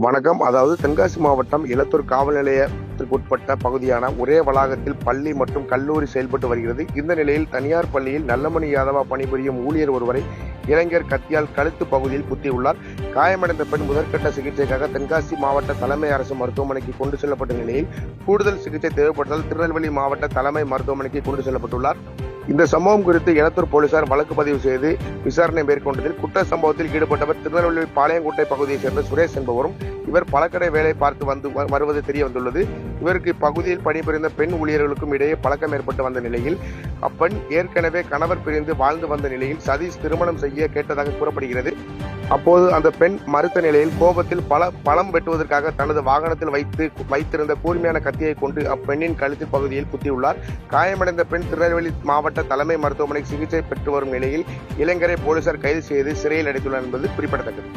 வணக்கம். அதாவது தென்காசி மாவட்டம் இலத்தூர் காவல் நிலையத்திற்குட்பட்ட பகுதியான ஒரே வளாகத்தில் பள்ளி மற்றும் கல்லூரி செயல்பட்டு வருகிறது. இந்த நிலையில் தனியார் பள்ளியில் நல்லமணி யாதவா பணிபுரியும் ஊழியர் ஒருவரை இளைஞர் கத்தியால் கழுத்து பகுதியில் குத்தியுள்ளார். காயமடைந்த பெண் முதற்கட்ட சிகிச்சைக்காக தென்காசி மாவட்ட தலைமை அரசு மருத்துவமனைக்கு கொண்டு செல்லப்பட்ட நிலையில் கூடுதல் சிகிச்சை தேவைப்பட்டதால் திருநெல்வேலி மாவட்ட தலைமை மருத்துவமனைக்கு கொண்டு செல்லப்பட்டுள்ளார். இந்த சம்பவம் குறித்து எலத்தூர் போலீசார் வழக்கு பதிவு செய்து விசாரணை மேற்கொண்டதில் குற்ற சம்பவத்தில் ஈடுபட்டவர் திருநெல்வேலி பாளையங்கோட்டை பகுதியைச் சேர்ந்த சுரேஷ் என்பவரும் இவர் பழக்கடை வேலை பார்த்து வருவது தெரிய வந்துள்ளது. இவருக்கு இப்பகுதியில் பணிபுரிந்த பெண் ஊழியர்களுக்கும் இடையே பழக்கம் ஏற்பட்டு வந்த நிலையில் அப்பெண் ஏற்கனவே கணவர் பிரிந்து வாழ்ந்து வந்த நிலையில் சதீஷ் திருமணம் செய்ய கேட்டதாக கூறப்படுகிறது. அப்போது அந்த பெண் மறுத்த நிலையில் கோபத்தில் பழம் வெட்டுவதற்காக தனது வாகனத்தில் வைத்திருந்த கூர்மையான கத்தியை கொண்டு அப்பெண்ணின் கழுத்து பகுதியில் குத்தியுள்ளார். காயமடைந்த பெண் திருநெல்வேலி மாவட்ட தலைமை மருத்துவமனை சிகிச்சை பெற்று வரும் நிலையில் இளைஞரை போலீசார் கைது செய்து சிறையில் அடைத்துள்ளனர் என்பது குறிப்பிடத்தக்கது.